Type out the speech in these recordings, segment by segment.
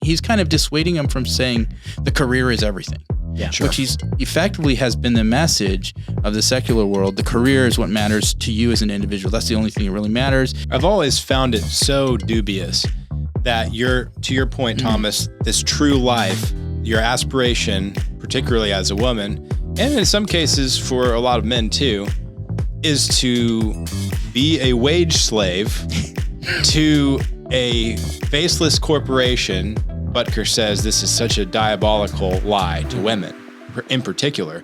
he's kind of dissuading him from saying the career is everything. Yeah, sure. Which he's effectively has been the message of the secular world. The career is what matters to you as an individual. That's the only thing that really matters. I've always found it so dubious that to your point, Thomas, this true life, your aspiration, particularly as a woman, and in some cases for a lot of men too, is to be a wage slave to a faceless corporation. Butker says this is such a diabolical lie to women in particular,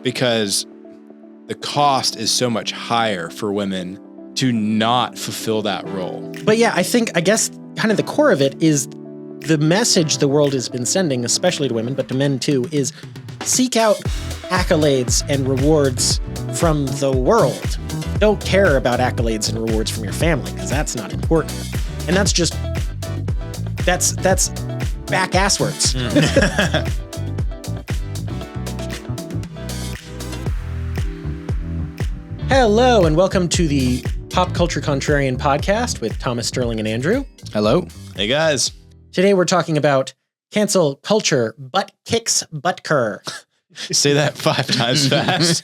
because the cost is so much higher for women to not fulfill that role. But yeah, I guess kind of the core of it is the message the world has been sending, especially to women, but to men too, is seek out accolades and rewards from the world. Don't care about accolades and rewards from your family, because that's not important. And that's just, that's back asswards. Hello, and welcome to the Pop Culture Contrarian podcast with Thomas, Sterling, and Andrew. Hello. Hey guys. Today we're talking about cancel culture, butt kicks Butker. Say that 5 times fast.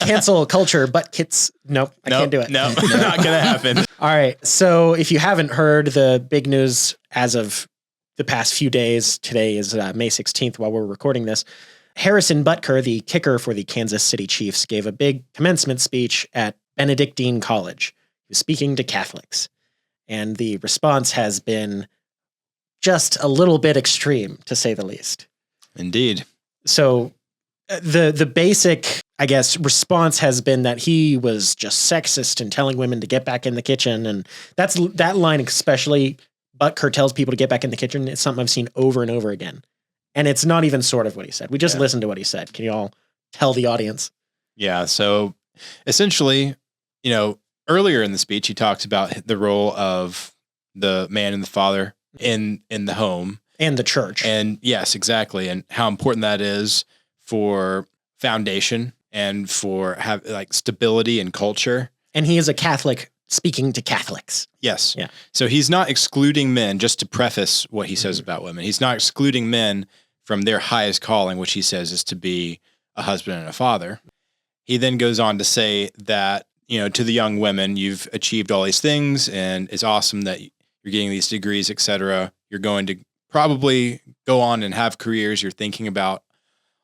Cancel culture, butt kicks. Nope, I can't do it. No, not gonna happen. All right, so if you haven't heard the big news as of the past few days, today is May 16th while we're recording this, Harrison Butker, the kicker for the Kansas City Chiefs, gave a big commencement speech at Benedictine College. He was speaking to Catholics. And the response has been just a little bit extreme, to say the least. Indeed. So the basic, I guess, response has been that he was just sexist and telling women to get back in the kitchen. And that line especially, Butker tells people to get back in the kitchen. It's something I've seen over and over again. And it's not even sort of what he said. We just listened to what he said. Can you all tell the audience? Yeah. So essentially, earlier in the speech, he talked about the role of the man and the father in the home. And the church. And yes, exactly. And how important that is for foundation and for stability and culture. And he is a Catholic speaking to Catholics. Yes. Yeah. So he's not excluding men, just to preface what he says about women. He's not excluding men from their highest calling, which he says is to be a husband and a father. He then goes on to say that, to the young women, you've achieved all these things and it's awesome that you're getting these degrees, etc. You're going to probably go on and have careers. You're thinking about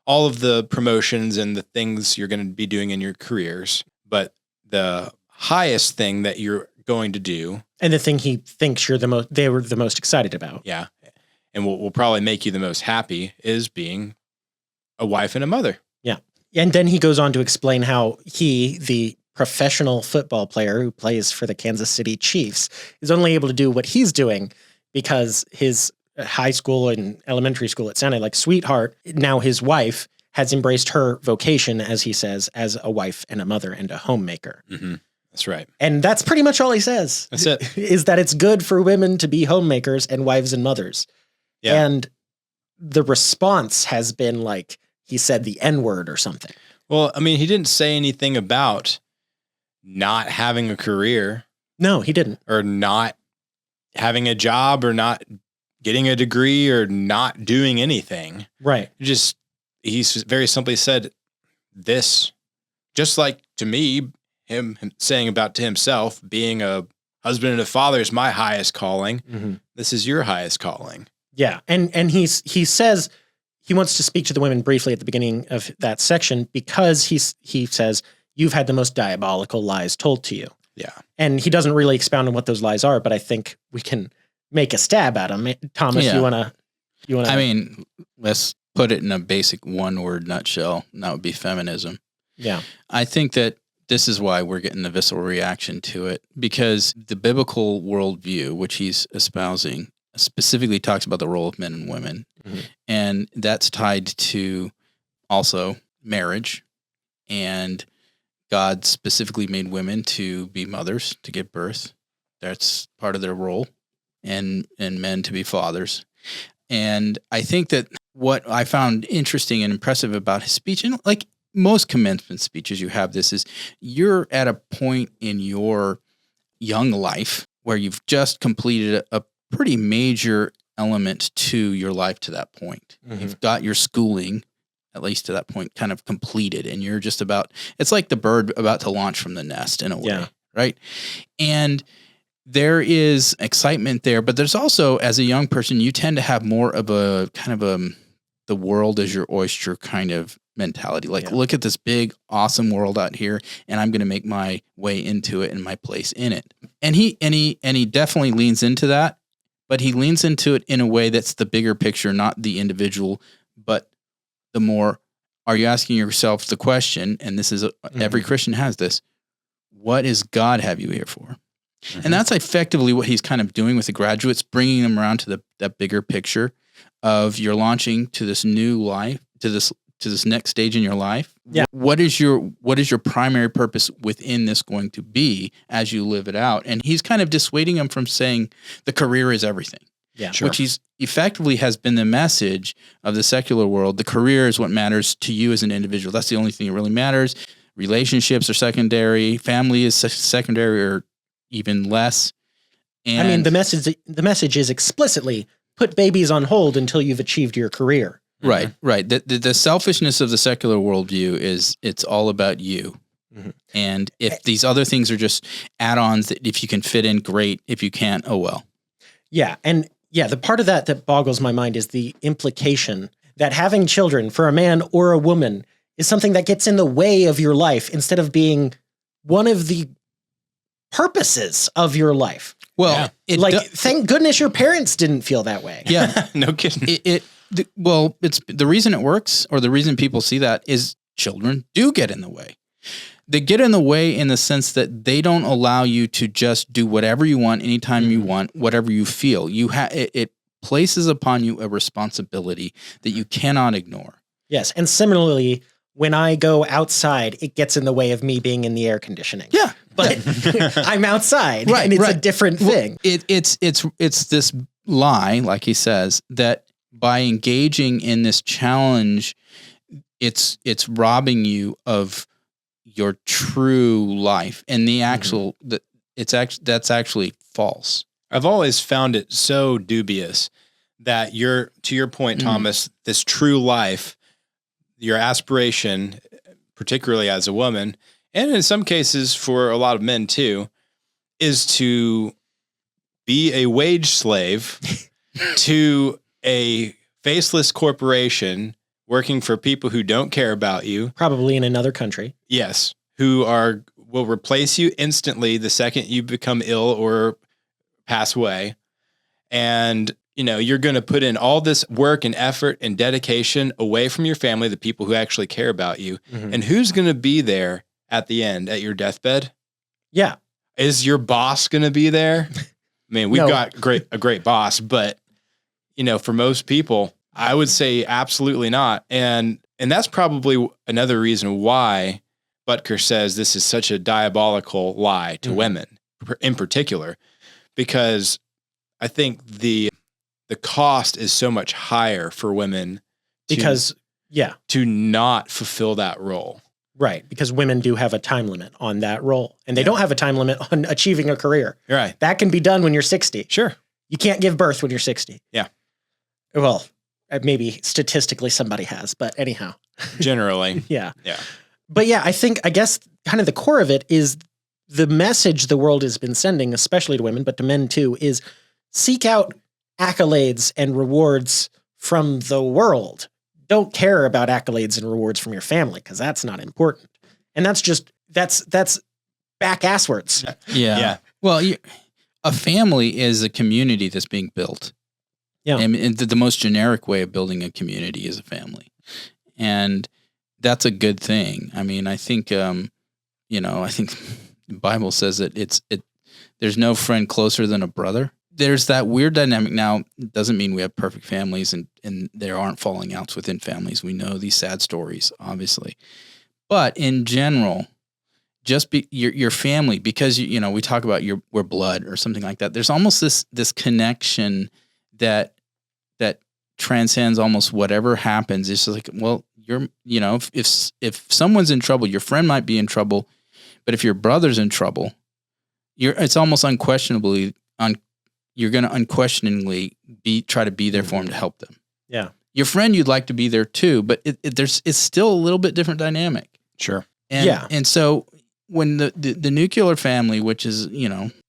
all of the promotions and the things you're going to be doing in your careers. But the highest thing that you're going to do, and the thing he thinks they were the most excited about. Yeah. And what will probably make you the most happy is being a wife and a mother. Yeah. And then he goes on to explain how he, the professional football player who plays for the Kansas City Chiefs, is only able to do what he's doing because his high school and elementary school, it sounded like sweetheart, now his wife, has embraced her vocation, as he says, as a wife and a mother and a homemaker. Mm-hmm. That's right. And that's pretty much all he says. That's it. Is that it's good for women to be homemakers and wives and mothers. Yeah. And the response has been like, he said the N-word or something. Well, I mean, he didn't say anything about not having a career. No, he didn't. Or not having a job or not getting a degree or not doing anything. Right. He's very simply said this, just like to me, him saying about to himself, being a husband and a father is my highest calling. Mm-hmm. This is your highest calling. Yeah. And he says he wants to speak to the women briefly at the beginning of that section because he says, you've had the most diabolical lies told to you. Yeah. And he doesn't really expound on what those lies are, but I think we can make a stab at them. Thomas, you want to? I mean, let's put it in a basic one-word nutshell, and that would be feminism. Yeah. I think that this is why we're getting a visceral reaction to it, because the biblical worldview, which he's espousing, specifically talks about the role of men and women. Mm-hmm. And that's tied to also marriage. And God specifically made women to be mothers, to give birth. That's part of their role. And men to be fathers. And I think that what I found interesting and impressive about his speech, and like most commencement speeches you have this, is you're at a point in your young life where you've just completed a pretty major element to your life to that point. You've got your schooling, at least to that point, kind of completed, and you're just it's like the bird about to launch from the nest in a way, right? And there is excitement there, but there's also, as a young person, you tend to have more of a kind of the world is your oyster kind of mentality. Like, look at this big, awesome world out here, and I'm going to make my way into it and my place in it. And he definitely leans into that, but he leans into it in a way that's the bigger picture, not the individual, but the more, are you asking yourself the question, and this is, every Christian has this, what is God have you here for? And that's effectively what he's kind of doing with the graduates, bringing them around to that bigger picture of you're launching to this new life, to this next stage in your life. Yeah. What is your primary purpose within this going to be as you live it out? And he's kind of dissuading them from saying the career is everything. Yeah. Sure. Which he's effectively has been the message of the secular world. The career is what matters to you as an individual. That's the only thing that really matters. Relationships are secondary. Family is secondary, or even less. And I mean, the message is explicitly put babies on hold until you've achieved your career. Right, right. The selfishness of the secular worldview is it's all about you. And if these other things are just add-ons, that if you can fit in, great. If you can't, oh well. Yeah, and the part of that boggles my mind is the implication that having children for a man or a woman is something that gets in the way of your life instead of being one of the purposes of your life. Well, thank goodness your parents didn't feel that way. Yeah, no kidding. It's the reason it works, or the reason people see that, is children do get in the way. They get in the way in the sense that they don't allow you to just do whatever you want, anytime you want, whatever you feel. It places upon you a responsibility that you cannot ignore. Yes, and similarly, when I go outside, it gets in the way of me being in the air conditioning. Yeah. But I'm outside, and it's a different thing. It's this lie, like he says, that by engaging in this challenge, it's robbing you of your true life, and the actual that's actually false. I've always found it so dubious that to your point, Thomas, this true life, your aspiration, particularly as a woman, and in some cases for a lot of men too, is to be a wage slave to a faceless corporation working for people who don't care about you. Probably in another country. Yes. Who will replace you instantly the second you become ill or pass away. And, you're going to put in all this work and effort and dedication away from your family, the people who actually care about you. And who's going to be there at the end, at your deathbed? Yeah. Is your boss going to be there? I mean, we've got a great boss, but, for most people, I would say absolutely not. And that's probably another reason why Butker says this is such a diabolical lie to women in particular, because I think the cost is so much higher for women to not fulfill that role. Right, because women do have a time limit on that role, and they don't have a time limit on achieving a career. Right. That can be done when you're 60. Sure. You can't give birth when you're 60. Yeah. Well, maybe statistically somebody has, but anyhow. Generally. Yeah. Yeah. But I guess kind of the core of it is the message the world has been sending, especially to women, but to men too, is seek out accolades and rewards from the world. Don't care about accolades and rewards from your family, because that's not important. And that's back asswards. Yeah. Well, a family is a community that's being built. Yeah. And the most generic way of building a community is a family. And that's a good thing. I mean, I think, I think the Bible says that there's no friend closer than a brother. There's that weird dynamic. Now, it doesn't mean we have perfect families and there aren't falling outs within families. We know these sad stories, obviously. But in general, just be your family, because, we talk about we're blood or something like that. There's almost this connection that transcends almost whatever happens. It's just like, well, if someone's in trouble, your friend might be in trouble, but if your brother's in trouble, it's almost unquestionably you're going to unquestioningly try to be there for them to help them. Yeah. Your friend, you'd like to be there too, but it's still a little bit different dynamic. Sure. And so when the nuclear family, which is,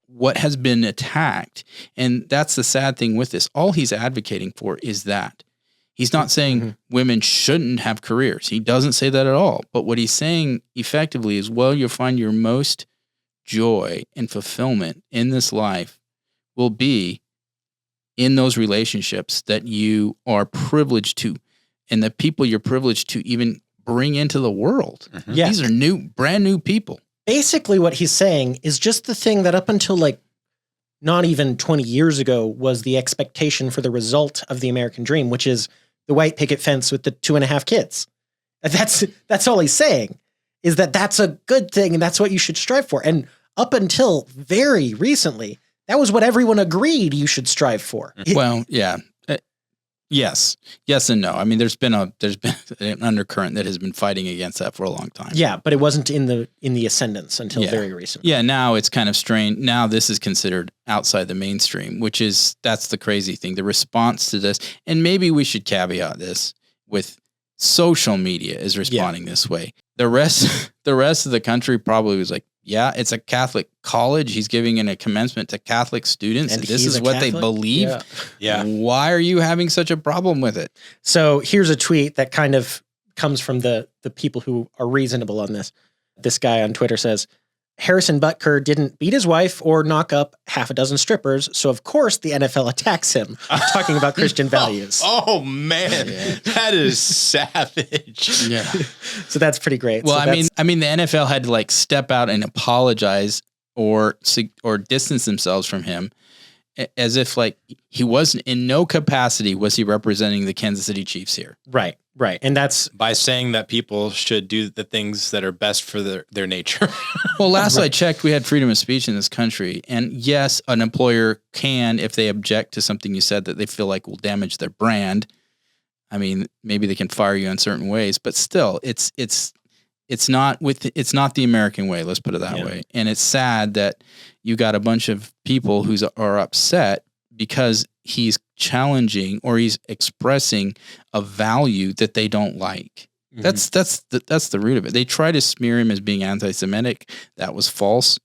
what has been attacked, and that's the sad thing with this, all he's advocating for is that. He's not saying women shouldn't have careers. He doesn't say that at all. But what he's saying effectively is, you'll find your most joy and fulfillment in this life will be in those relationships that you are privileged to, and the people you're privileged to even bring into the world. Yeah. These are brand new people. Basically what he's saying is just the thing that up until not even 20 years ago was the expectation for the result of the American dream, which is the white picket fence with the 2.5 kids. That's all he's saying, is that that's a good thing and that's what you should strive for. And up until very recently, that was what everyone agreed you should strive for. Well, yeah. Yes and no. I mean, there's been an undercurrent that has been fighting against that for a long time. Yeah, but it wasn't in the ascendance until very recently. Yeah, now it's kind of strained. Now this is considered outside the mainstream, that's the crazy thing. The response to this, and maybe we should caveat this with social media is responding this way. The rest of the country probably was like, yeah, it's a Catholic college. He's giving in a commencement to Catholic students. And this is what Catholic? They believe. Yeah. Why are you having such a problem with it? So here's a tweet that kind of comes from the people who are reasonable on this. This guy on Twitter says, Harrison Butker didn't beat his wife or knock up half a dozen strippers, so of course the NFL attacks him, talking about Christian values. Oh man, that is savage. Yeah. So that's pretty great. Well, so I mean, the NFL had to step out and apologize or distance themselves from him, as if he wasn't in no capacity was he representing the Kansas City Chiefs here. Right. And that's by saying that people should do the things that are best for their nature. Well, last I checked, we had freedom of speech in this country. And yes, an employer can, if they object to something you said that they feel like will damage their brand. I mean, maybe they can fire you in certain ways, but still it's not the American way. Let's put it that way. And it's sad that you got a bunch of people who are upset because he's challenging or he's expressing a value that they don't like. That's the root of it. They try to smear him as being anti-Semitic. That was false.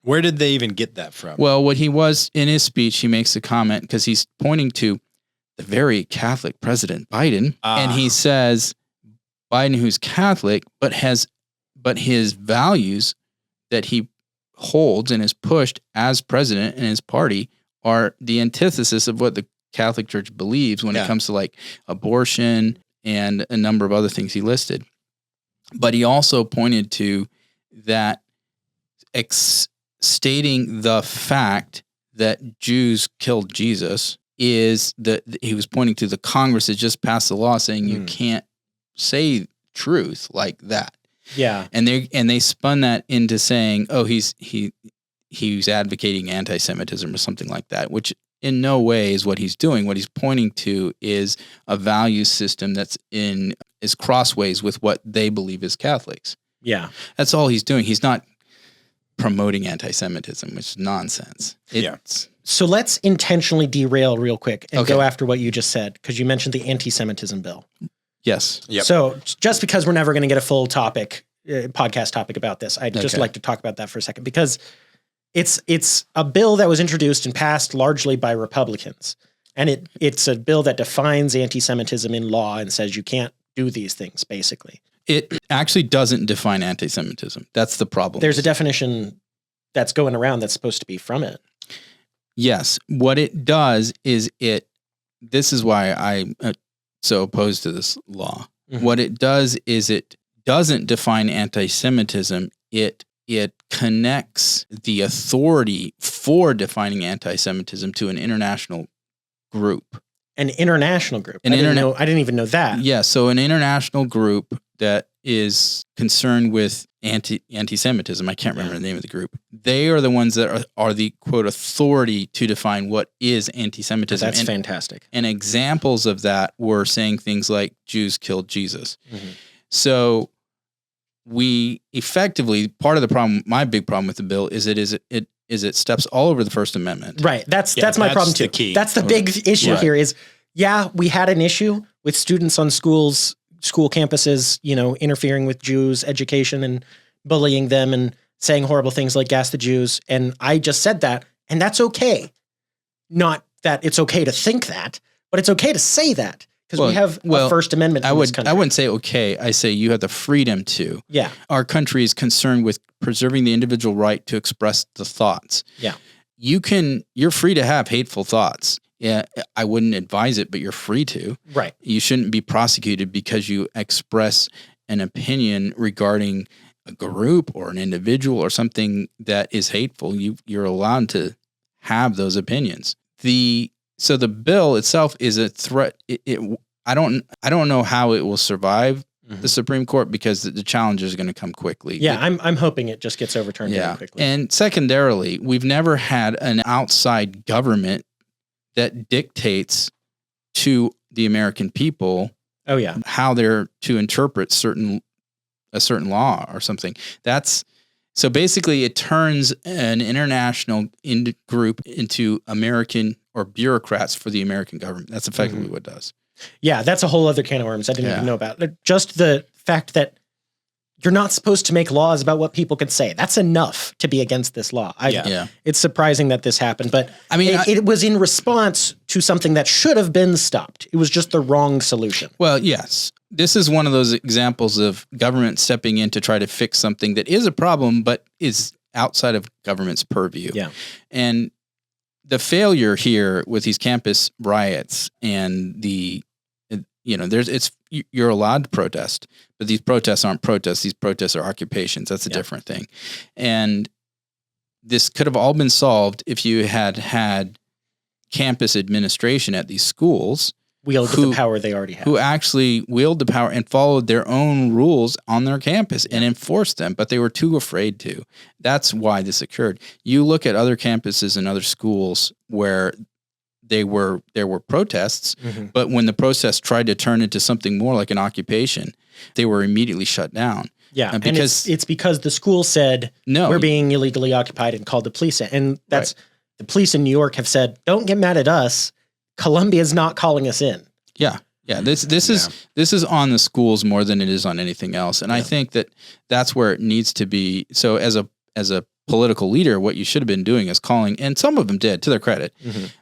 Where did they even get that from? Well, what he was in his speech, he makes a comment because he's pointing to the very Catholic President Biden, and he says Biden, who's Catholic, but his values that he holds and has pushed as president in his party are the antithesis of what the Catholic Church believes when it comes to abortion and a number of other things he listed. But he also pointed to that stating the fact that Jews killed Jesus is that he was pointing to the Congress has just passed a law saying you can't say truth like that. Yeah. And they spun that into saying, oh, he's advocating anti-Semitism or something like that, which in no way is what he's doing. What he's pointing to is a value system that's is crossways with what they believe as Catholics. Yeah. That's all he's doing. He's not promoting anti-Semitism, which is nonsense. So let's intentionally derail real quick and go after what you just said, because you mentioned the anti-Semitism bill. Yes. Yep. So just because we're never going to get a full podcast topic about this, I'd just like to talk about that for a second, because it's a bill that was introduced and passed largely by Republicans. And it's a bill that defines anti-Semitism in law and says you can't do these things, basically. It actually doesn't define anti-Semitism. That's the problem. There's a definition that's going around that's supposed to be from it. Yes. What it does is this is why I'm so opposed to this law. Mm-hmm. What it does is it doesn't define anti-Semitism. It connects the authority for defining anti-Semitism to an international group. An international group. I didn't even know that. Yeah. So an international group that is concerned with anti-Semitism. I can't remember the name of the group. They are the ones that are the quote authority to define what is anti-Semitism. That's fantastic. And examples of that were saying things like Jews killed Jesus. Mm-hmm. So we effectively, part of the problem, my big problem with the bill is it is it steps all over the First Amendment. Right. That's my problem too. The key. That's the big issue here is, we had an issue with students on school campuses, interfering with Jews' education and bullying them and saying horrible things like gas the Jews. And I just said that, and that's okay. Not that it's okay to think that, but it's okay to say that because we have a First Amendment in this country. I wouldn't say okay. I say you have the freedom to. Yeah. Our country is concerned with preserving the individual right to express the thoughts. Yeah. You're free to have hateful thoughts. Yeah, I wouldn't advise it, but you're free to. Right. You shouldn't be prosecuted because you express an opinion regarding a group or an individual or something that is hateful. You're allowed to have those opinions. So the bill itself is a threat. I don't know how it will survive the Supreme Court because the challenge is going to come quickly. Yeah, I'm hoping it just gets overturned very quickly. And secondarily, we've never had an outside government that dictates to the American people how they're to interpret a certain law or something. So basically it turns an international group into American or bureaucrats for the American government. That's effectively what it does. Yeah, that's a whole other can of worms I didn't even know about. Just the fact that you're not supposed to make laws about what people can say. That's enough to be against this law. It's surprising that this happened, but I mean, it was in response to something that should have been stopped. It was just the wrong solution. Well, yes. This is one of those examples of government stepping in to try to fix something that is a problem, but is outside of government's purview. Yeah. And the failure here with these campus riots and you're allowed to protest, but these protests aren't protests. These protests are occupations. That's a different thing. And this could have all been solved if you had campus administration at these schools wield the power they already have. Who actually wield the power and followed their own rules on their campus and enforced them, but they were too afraid to. That's why this occurred. You look at other campuses and other schools where there were protests, but when the protests tried to turn into something more like an occupation, they were immediately shut down. Yeah, and it's because the school said, no, we're being illegally occupied and called the police. And that's the police in New York have said, don't get mad at us. Columbia's not calling us in. Yeah. Yeah. This is on the schools more than it is on anything else. And I think that's where it needs to be. So as a political leader, what you should have been doing is calling, and some of them did, to their credit,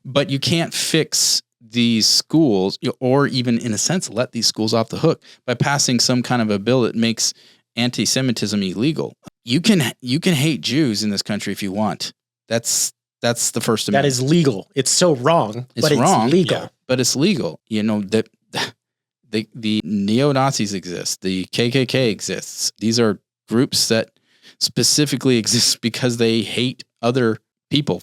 but you can't fix these schools or even in a sense let these schools off the hook by passing some kind of a bill that makes anti-Semitism illegal. You can hate Jews in this country if you want. That's the First Amendment. That is legal. It's so wrong, but it's legal. Yeah, but it's legal. The neo-Nazis exist. The KKK exists. These are groups that specifically exist because they hate other people.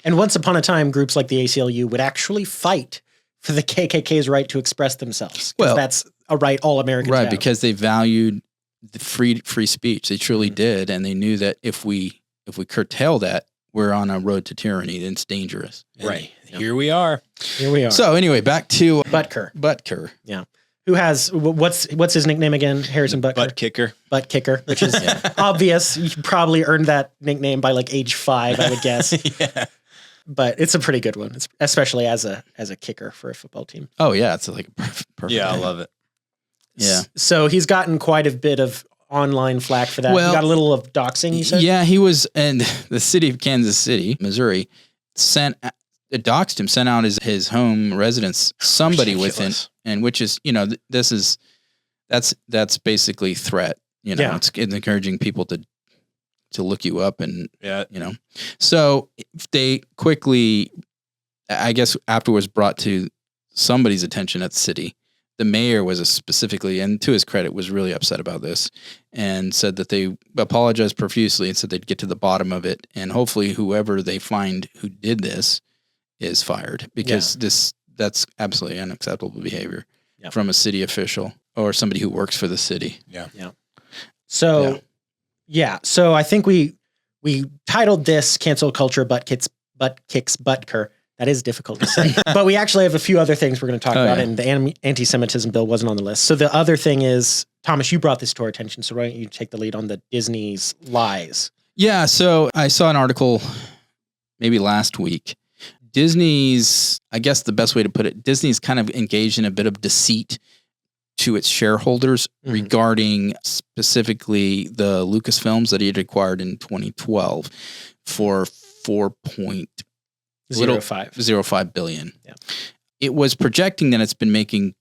And once upon a time, groups like the ACLU would actually fight for the KKK's right to express themselves. Well, that's a right all Americans have. Because they valued the free speech. They truly did, and they knew that if we curtail that, we're on a road to tyranny, and it's dangerous. Right. Here we are. So anyway, back to Butker. Yeah. Who has, what's his nickname again? Harrison Butker? Butt kicker, which is obvious. You probably earned that nickname by like age 5, I would guess. But it's a pretty good one, especially as a kicker for a football team. Oh yeah, it's like perfect. Yeah, I love it. Yeah. So he's gotten quite a bit of online flack for that. Well, he got a little of doxing, you said? Yeah, he was, and the city of Kansas City, Missouri, doxed him, sent out his home residence, somebody within, and which is, that's basically threat. It's encouraging people to look you up and, So they quickly, I guess afterwards brought to somebody's attention at the city. The mayor was specifically, and to his credit, was really upset about this and said that they apologized profusely and said they'd get to the bottom of it. And hopefully whoever they find who did this is fired because that's absolutely unacceptable behavior from a city official or somebody who works for the city. Yeah. So I think we titled this Cancel Culture Butt Kicks Butker. That is difficult to say. But we actually have a few other things we're going to talk about, and the anti-Semitism bill wasn't on the list. So the other thing is, Thomas, you brought this to our attention, so why don't you take the lead on the Disney's lies? Yeah, so I saw an article maybe last week. Disney's, I guess the best way to put it, Disney's kind of engaged in a bit of deceit to its shareholders regarding specifically the Lucasfilms that he had acquired in 2012 for 4.05 billion. Yeah. It was projecting that it's been making,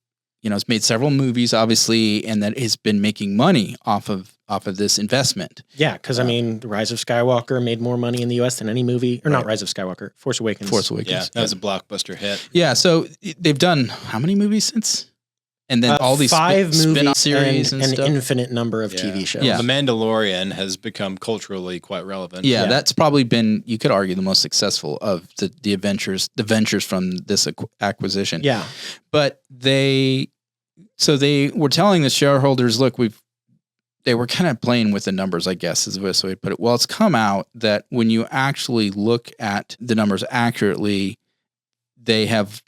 it's made several movies, obviously, and that it's been making money off of this investment. Yeah, because The Rise of Skywalker made more money in the U.S. than any movie, or not Rise of Skywalker, Force Awakens. Yeah, that was a blockbuster hit. Yeah, so they've done how many movies since? And then all these 5 movies spin-off series and an stuff. infinite number of TV shows. Yeah. The Mandalorian has become culturally quite relevant. Yeah, that's probably been, you could argue, the most successful of the ventures from this acquisition. Yeah. But they were telling the shareholders, look, they were kind of playing with the numbers, I guess is the best way to put it. Well, it's come out that when you actually look at the numbers accurately, they have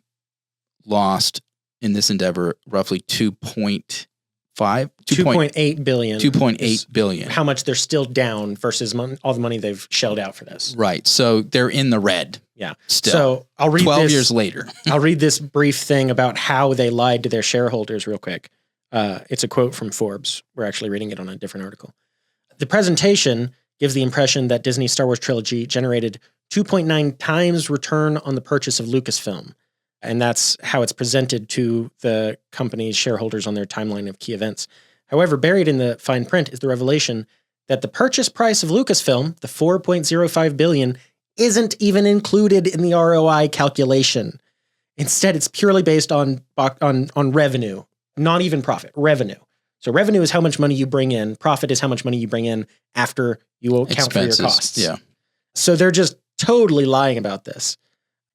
lost in this endeavor roughly 2.8 billion. 2.8 billion. How much they're still down versus all the money they've shelled out for this. Right. So they're in the red. Yeah. Still. So I'll read 12 years later. I'll read this brief thing about how they lied to their shareholders real quick. It's a quote from Forbes. We're actually reading it on a different article. The presentation gives the impression that Disney's Star Wars trilogy generated 2.9 times return on the purchase of Lucasfilm. And that's how it's presented to the company's shareholders on their timeline of key events. However, buried in the fine print is the revelation that the purchase price of Lucasfilm, the $4.05 billion, isn't even included in the ROI calculation. Instead, it's purely based on revenue, not even profit, revenue. So revenue is how much money you bring in. Profit is how much money you bring in after you account for your costs. Yeah. So they're just totally lying about this.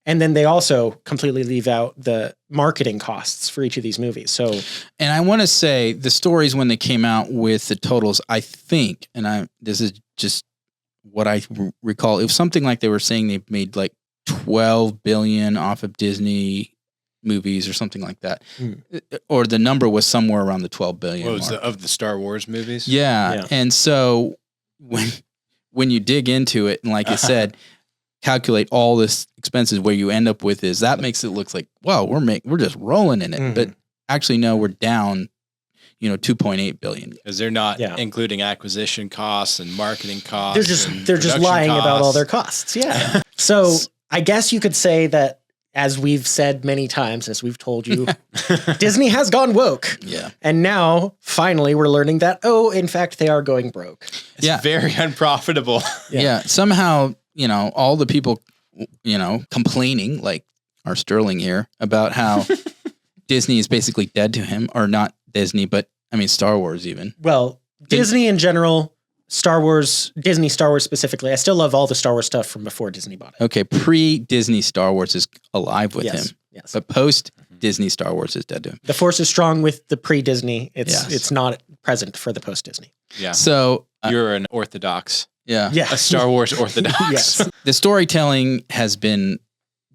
And then they also completely leave out the marketing costs for each of these movies. So, and I want to say the stories when they came out with the totals, I think, this is just what I recall. It was something like they were saying they made like 12 billion off of Disney movies or something like that. Or the number was somewhere around the 12 billion. What was of the Star Wars movies? Yeah. And so when you dig into it, and like I said, calculate all this expenses, where you end up with is that makes it look like, wow, we're just rolling in it. But actually, no, we're down, 2.8 billion. Because they're not including acquisition costs and marketing costs. They're just lying about all their costs. Yeah. So I guess you could say that, as we've said many times, as we've told you, Disney has gone woke. Yeah. And now finally we're learning that, in fact, they are going broke. It's very unprofitable. Yeah. Somehow, all the people, complaining, like our Sterling here, about how Disney is basically dead to him, or not Disney, but Star Wars even. Well, Disney in general, Disney Star Wars specifically. I still love all the Star Wars stuff from before Disney bought it. Okay, pre-Disney Star Wars is alive with him. Yes. But post-Disney Star Wars is dead to him. The Force is strong with the pre-Disney. It's not present for the post-Disney. Yeah. So you're an orthodox. Yeah. A Star Wars orthodox. Yes. The storytelling has been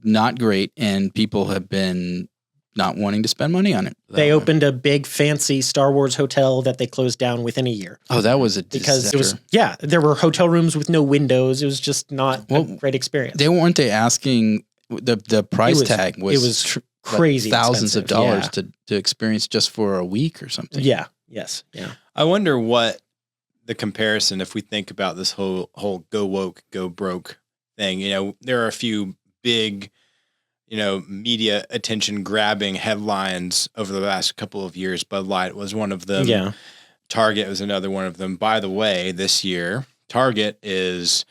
not great, and people have been not wanting to spend money on it. They opened a big fancy Star Wars hotel that they closed down within a year. Oh, that was a disaster. Because there were hotel rooms with no windows. It was just not a great experience. Weren't they asking the price tag was crazy, thousands of dollars to experience just for a week or something. Yeah. Yes. Yeah. I wonder what the comparison, if we think about this whole go woke, go broke thing. There are a few big, media attention grabbing headlines over the last couple of years. Bud Light was one of them. Yeah. Target was another one of them. By the way, this year, Target is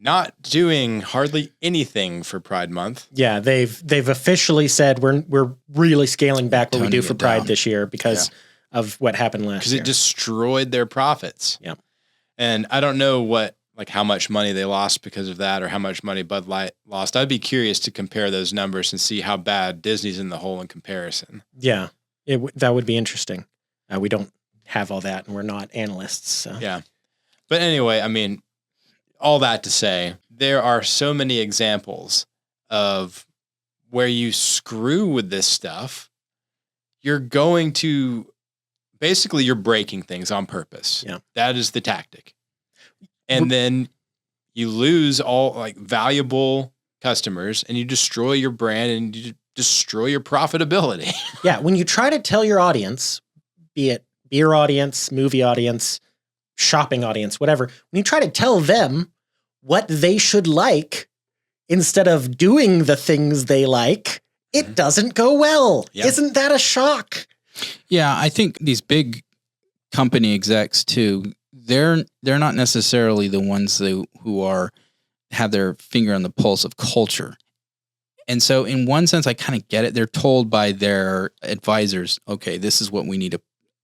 not doing hardly anything for Pride Month. Yeah, they've officially said we're really scaling back what we do for Pride this year because of what happened last year. Because it destroyed their profits. Yeah. And I don't know how much money they lost because of that, or how much money Bud Light lost. I'd be curious to compare those numbers and see how bad Disney's in the hole in comparison. Yeah, that would be interesting. We don't have all that, and we're not analysts. So. Yeah. But anyway, all that to say, there are so many examples of where you screw with this stuff. You're going to, basically, you're breaking things on purpose. Yeah. That is the tactic. And then you lose all like valuable customers and you destroy your brand and you destroy your profitability. Yeah. When you try to tell your audience, be it beer audience, movie audience, shopping audience, whatever, when you try to tell them what they should like instead of doing the things they like, it doesn't go well. Yep. Isn't that a shock? Yeah, I think these big company execs too, they're not necessarily the ones who have their finger on the pulse of culture. And so in one sense, I kind of get it. They're told by their advisors, okay, this is what we need to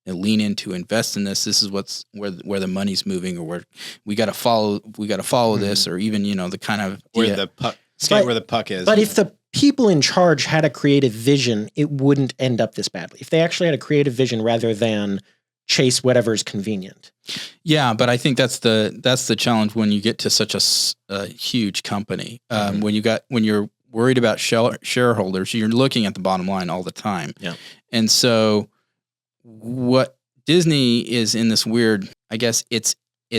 lean into, invest in this. This is where the money's moving, or where we got to follow this, or even, the kind of where the puck is. But if the people in charge had a creative vision, it wouldn't end up this badly. If they actually had a creative vision rather than chase whatever's convenient. Yeah, but I think that's the challenge when you get to such a huge company. When you're worried about shareholders, you're looking at the bottom line all the time. Yeah. And so what Disney is in this weird, I guess it's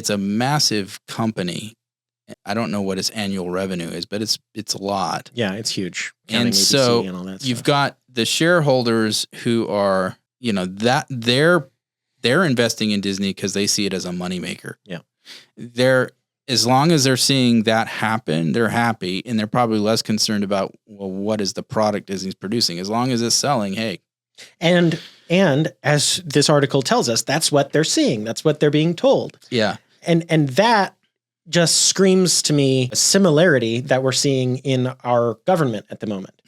a massive company. I don't know what its annual revenue is, but it's a lot. Yeah, it's huge. And so you've got the shareholders who are, that they're investing in Disney because they see it as a moneymaker. Yeah. As long as they're seeing that happen, they're happy, and they're probably less concerned about, well, what is the product Disney's producing? As long as it's selling, hey. And as this article tells us, that's what they're seeing. That's what they're being told. Yeah. And that just screams to me a similarity that we're seeing in our government at the moment,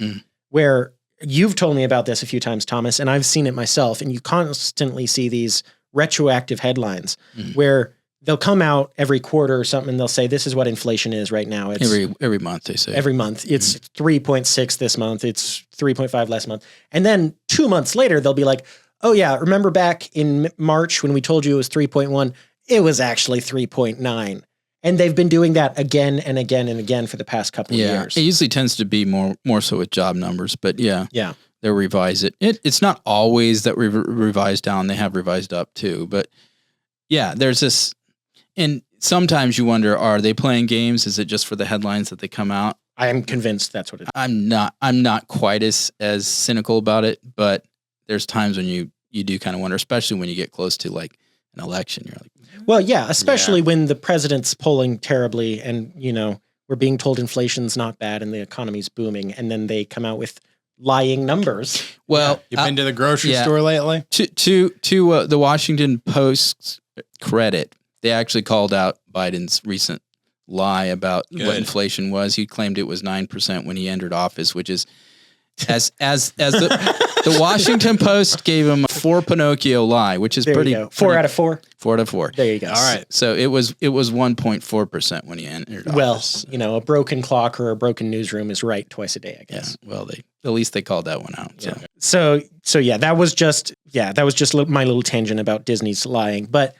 where you've told me about this a few times, Thomas, and I've seen it myself, and you constantly see these retroactive headlines where they'll come out every quarter or something, and they'll say, this is what inflation is right now. It's every month, they say. Every month. It's 3.6 this month. It's 3.5 last month. And then 2 months later, they'll be like, oh yeah, remember back in March when we told you it was 3.1? It was actually 3.9. And they've been doing that again and again and again for the past couple of years. It usually tends to be more so with job numbers, but yeah. They'll revise it. It's not always that we revise down. They have revised up too. But yeah, there's this... And sometimes you wonder, are they playing games? Is it just for the headlines that they come out? I am convinced that's what it is. I'm not quite as cynical about it, but there's times when you do kind of wonder, especially when you get close to like an election. You're like, well, yeah, especially when the president's polling terribly and, we're being told inflation's not bad and the economy's booming. And then they come out with lying numbers. Well, you've been to the grocery store lately? To the Washington Post's credit, they actually called out Biden's recent lie about what inflation was. He claimed it was 9% when he entered office, which is as the Washington Post gave him a 4 Pinocchio lie, which is pretty 4 out of 4. 4 out of 4. There you go. All right. So it was 1.4% when he entered office. Well, a broken clock or a broken newsroom is right twice a day, I guess. Yeah. Well, at least they called that one out. So yeah, that was just my little tangent about Disney's lying, but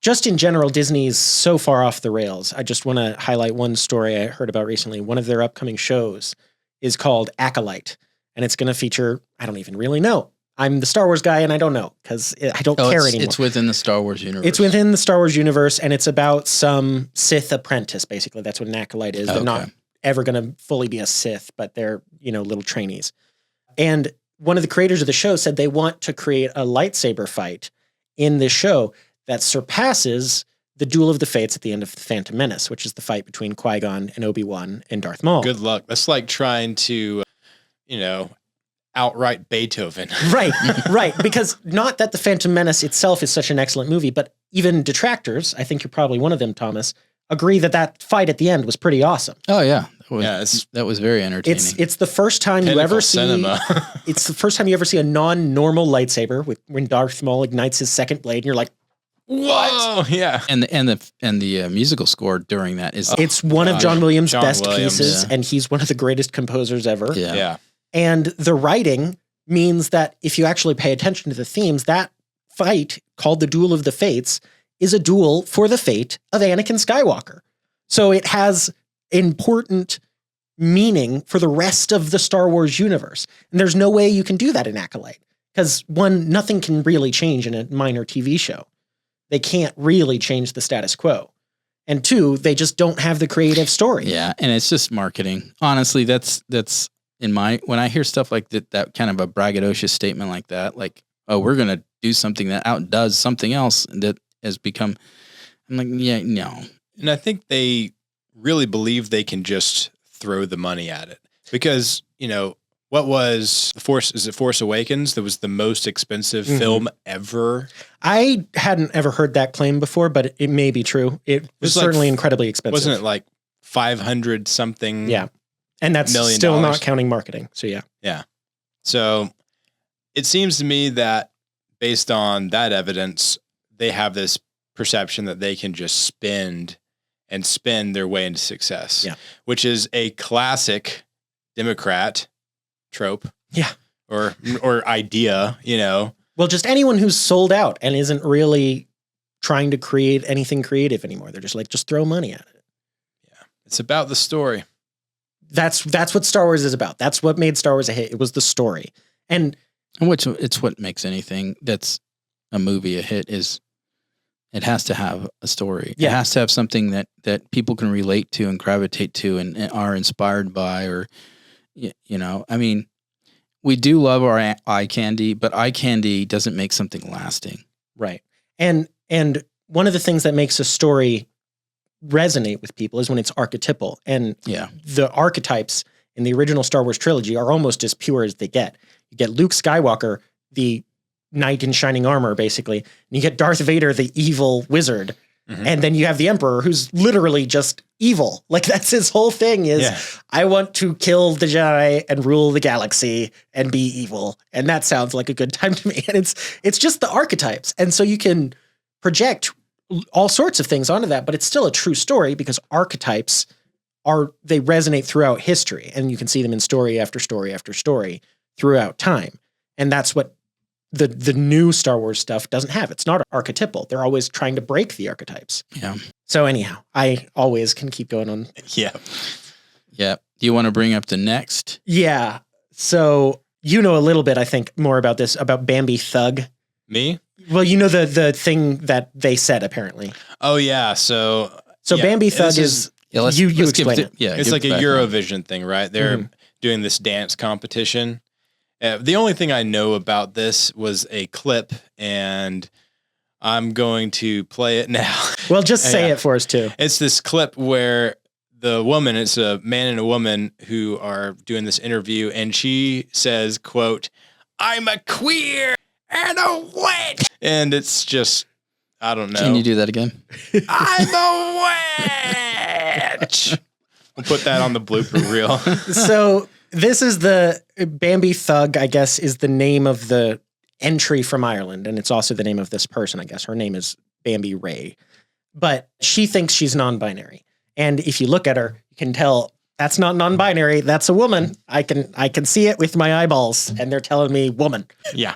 just in general, Disney's so far off the rails. I just want to highlight one story I heard about recently. One of their upcoming shows is called Acolyte, and it's going to feature, I don't even really know. I'm the Star Wars guy, and I don't know because I don't care anymore. It's within the Star Wars universe. It's within the Star Wars universe, and it's about some Sith apprentice, basically. That's what an Acolyte is. They're not ever going to fully be a Sith, but they're, little trainees. And one of the creators of the show said they want to create a lightsaber fight in this show that surpasses the Duel of the Fates at the end of The Phantom Menace, which is the fight between Qui-Gon and Obi-Wan and Darth Maul. Good luck. That's like trying to, outright Beethoven. Right. Because not that The Phantom Menace itself is such an excellent movie, but even detractors, I think you're probably one of them, Thomas, agree that fight at the end was pretty awesome. Oh, yeah. That was very entertaining. It's the first time you ever see it's the first time you ever see a non-normal lightsaber when Darth Maul ignites his second blade, and you're like, whoa, yeah. And the musical score during that is it's one of John Williams' best pieces, and he's one of the greatest composers ever. Yeah. And the writing means that if you actually pay attention to the themes, that fight called the Duel of the Fates is a duel for the fate of Anakin Skywalker. So it has important meaning for the rest of the Star Wars universe. And there's no way you can do that in Acolyte because nothing can really change in a minor TV show. They can't really change the status quo. And 2, they just don't have the creative story. Yeah, and it's just marketing. Honestly, that's when I hear stuff like that kind of a braggadocious statement like that, like, oh, we're going to do something that outdoes something else that has become, I'm like, yeah, no. And I think they really believe they can just throw the money at it because, what was Force Awakens? That was the most expensive film ever. I hadn't ever heard that claim before, but it may be true. It was certainly incredibly expensive. Wasn't it like 500 something? Yeah. And that's still not counting marketing. So yeah. Yeah. So it seems to me that based on that evidence, they have this perception that they can just spend their way into success. Yeah. Which is a classic Democrat trope. Yeah. Or idea, Well, just anyone who's sold out and isn't really trying to create anything creative anymore. They're just like, just throw money at it. Yeah. It's about the story. That's what Star Wars is about. That's what made Star Wars a hit. It was the story. And it's what makes anything that's a movie a hit is it has to have a story. Yeah. It has to have something that people can relate to and gravitate to and are inspired by, or, I mean, we do love our eye candy, but eye candy doesn't make something lasting. Right. And one of the things that makes a story resonate with people is when it's archetypal. And the archetypes in the original Star Wars trilogy are almost as pure as they get. You get Luke Skywalker, the knight in shining armor, basically. And you get Darth Vader, the evil wizard. Mm-hmm. And then you have the Emperor, who's literally just evil. Like, that's his whole thing is, I want to kill the Jedi and rule the galaxy and be evil. And that sounds like a good time to me. And it's just the archetypes. And so you can project all sorts of things onto that, but it's still a true story because archetypes they resonate throughout history. And you can see them in story after story after story throughout time. And that's what the new Star Wars stuff doesn't have. It's not archetypal. They're always trying to break the archetypes. Yeah. So anyhow, I always can keep going on. Yeah. Yeah. Do you want to bring up the next? Yeah. So you know a little bit, I think, more about this, about Bambi Thug. Me? Well, you know the thing that they said, apparently. Oh, yeah. So Bambi Thug is... you explain it. Yeah, it's like a Eurovision thing, right? They're doing this dance competition. The only thing I know about this was a clip, and I'm going to play it now. Well, just say it for us, too. It's this clip where it's a man and a woman who are doing this interview, and she says, quote, "I'm a queer and a witch." And it's just, I don't know. Can you do that again? I'm a witch. We'll put that on the blooper reel. So this is the Bambi Thug, I guess, is the name of the entry from Ireland. And it's also the name of this person, I guess. Her name is Bambi Ray. But she thinks she's non-binary. And if you look at her, you can tell that's not non-binary. That's a woman. I can see it with my eyeballs. And they're telling me woman. Yeah.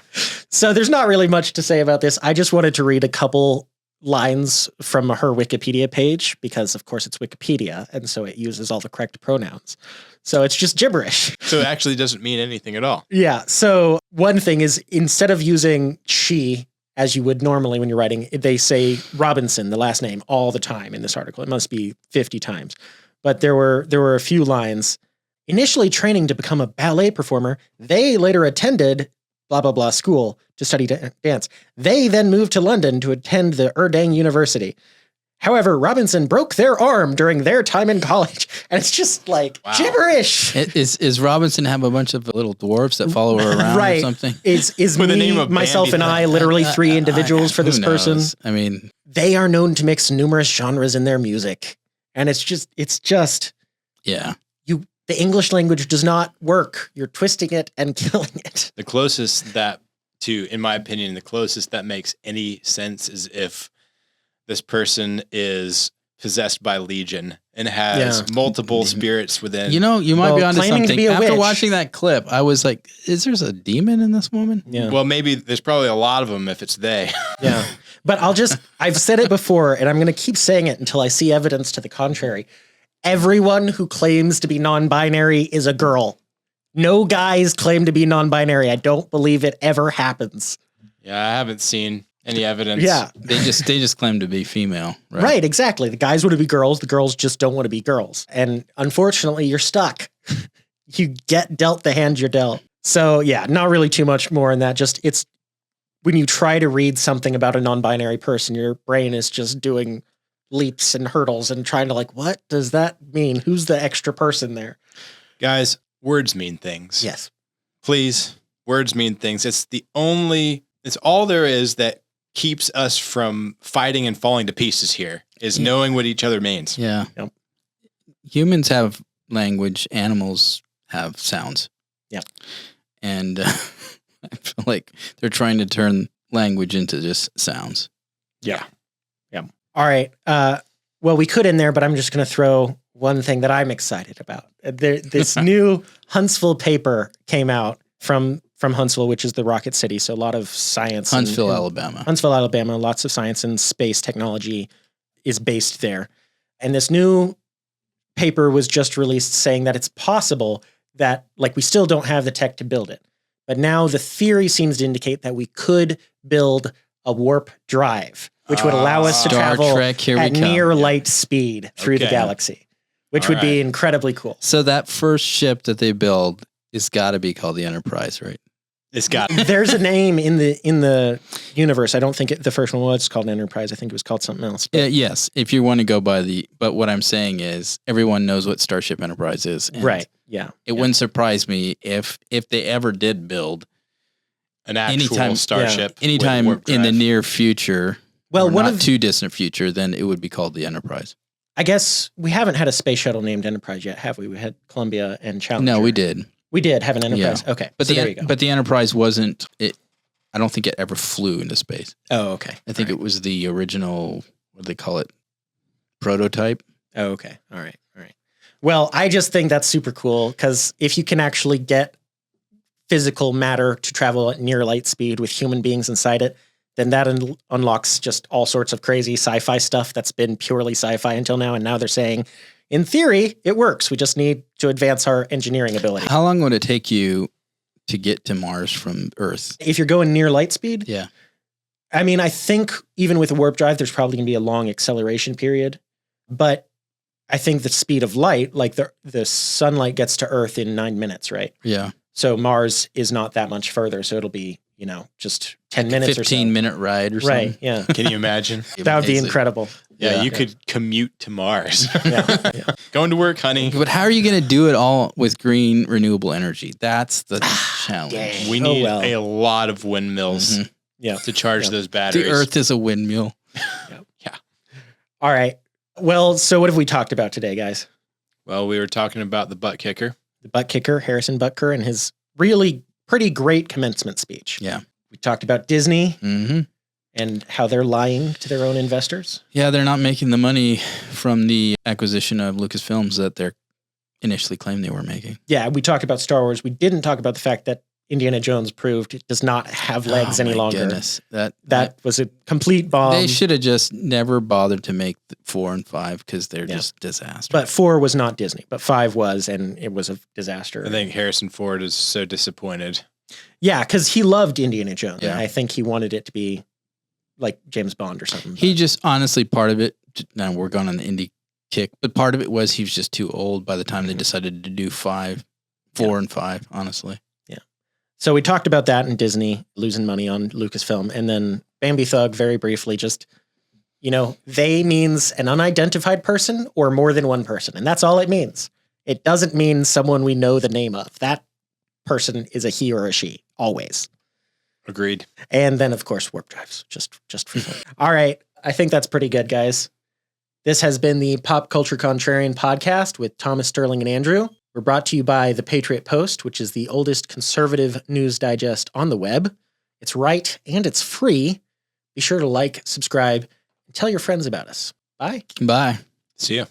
So there's not really much to say about this. I just wanted to read a couple lines from her Wikipedia page because, of course, it's Wikipedia. And so it uses all the correct pronouns. So it's just gibberish. So it actually doesn't mean anything at all. Yeah. So one thing is, instead of using she, as you would normally when you're writing, they say Robinson, the last name, all the time in this article. It must be 50 times. But there were a few lines. Initially training to become a ballet performer, they later attended blah, blah, blah school to study dance. They then moved to London to attend the Erdang University. However, Robinson broke their arm during their time in college. And it's just like gibberish. Is Robinson have a bunch of little dwarves that follow her around or something? Is with me, the name of myself, Bambi and I literally three individuals for this Who knows? person? I mean, they are known to mix numerous genres in their music. And it's just yeah. The English language does not work. You're twisting it and killing it. The closest in my opinion, the closest that makes any sense is if this person is possessed by Legion and has multiple spirits within. You might be onto claiming to something. be a After witch. watching that clip, I was like, is there a demon in this woman? Yeah. Well, maybe there's probably a lot of them if it's they. Yeah. But I've said it before, and I'm going to keep saying it until I see evidence to the contrary. Everyone who claims to be non-binary is a girl. No guys claim to be non-binary. I don't believe it ever happens. Yeah, I haven't seen Any evidence? Yeah. They just claim to be female, right? Right, exactly. The guys want to be girls. The girls just don't want to be girls. And unfortunately, you're stuck. You get dealt the hand you're dealt. So yeah, not really too much more in that. Just it's when you try to read something about a non-binary person, your brain is just doing leaps and hurdles and trying to like, what does that mean? Who's the extra person there? Guys, words mean things. Yes. Please, words mean things. It's all there is that keeps us from fighting and falling to pieces here is knowing what each other means. Yeah. Yep. Humans have language. Animals have sounds. Yeah. And I feel like they're trying to turn language into just sounds. Yeah. Yeah. All right. Well, we could end there, but I'm just going to throw one thing that I'm excited about. This new Huntsville paper came out from Huntsville, which is the rocket city. So a lot of science. Huntsville, Alabama. Huntsville, Alabama. Lots of science and space technology is based there. And this new paper was just released saying that it's possible that, like, we still don't have the tech to build it. But now the theory seems to indicate that we could build a warp drive, which would allow us to Star travel Trek, here we at come. near light speed through the Okay. galaxy, which All would be right. incredibly cool. So that first ship that they build is got to be called the Enterprise, right? It's got There's a name in the universe. I don't think the first one was called Enterprise. I think it was called something else. But Yes, if you want to go by but what I'm saying is everyone knows what Starship Enterprise is. And right. Yeah. It wouldn't surprise me if they ever did build an actual anytime- starship. anytime with warp in the drive. near future, Well, or one not of too distant future, then it would be called the Enterprise. I guess we haven't had a space shuttle named Enterprise yet, have we? We had Columbia and Challenger. No, we did. We did have an Enterprise. Okay. But so there you go. the Enterprise wasn't it. I don't think it ever flew into space. Oh, okay. I think it was the original. What do they call it? Prototype. Oh, okay. All right. All right. Well, I just think that's super cool because if you can actually get physical matter to travel at near light speed with human beings inside it, then that unlocks just all sorts of crazy sci-fi stuff that's been purely sci-fi until now. And now they're saying, in theory, it works. We just need to advance our engineering ability. How long would it take you to get to Mars from Earth? If you're going near light speed, Yeah. I mean, I think even with a warp drive, there's probably going to be a long acceleration period. But I think the speed of light, like the sunlight gets to Earth in 9 minutes, right? Yeah. So Mars is not that much further. So it'll be, just 10 minutes or so. 15-minute ride or something. Right, yeah. Can you imagine? That would be Amazing. incredible. Yeah, you could commute to Mars. Yeah, yeah. Going to work, honey. But how are you going to do it all with green renewable energy? That's the challenge. dang. We Oh, need well. a lot of windmills Mhm. Yeah. to charge Yeah. those batteries. The Earth is a windmill. All right. Well, so what have we talked about today, guys? Well, we were talking about the butt kicker. The butt kicker, Harrison Butker, and his really pretty great commencement speech. Yeah. We talked about Disney Mm-hmm. and how they're lying to their own investors. Yeah, they're not making the money from the acquisition of Lucasfilms that they initially claimed they were making. Yeah, we talked about Star Wars. We didn't talk about the fact that Indiana Jones proved it does not have legs any my longer. Goodness. That Was a complete bomb. they should have just never bothered to make 4 and 5 because they're Yeah. just disaster. But 4 was not Disney, but 5 was, and it was a disaster. I think Harrison Ford is so disappointed. Yeah, because he loved Indiana Jones. Yeah. I think he wanted it to be like James Bond or something. He just honestly part of it. Now we're going on the indie kick, but part of it was he was just too old by the time they decided to do 4 and 5. Honestly, So we talked about that and Disney losing money on Lucasfilm. And then Bambi Thug, very briefly, just, they means an unidentified person or more than one person. And that's all it means. It doesn't mean someone we know the name of. That person is a he or a she, always. Agreed. And then, of course, warp drives, just for fun. All right. I think that's pretty good, guys. This has been the Pop Culture Contrarian podcast with Thomas, Sterling, and Andrew. We're brought to you by The Patriot Post, which is the oldest conservative news digest on the web. It's right and it's free. Be sure to like, subscribe, and tell your friends about us. Bye. bye. See ya.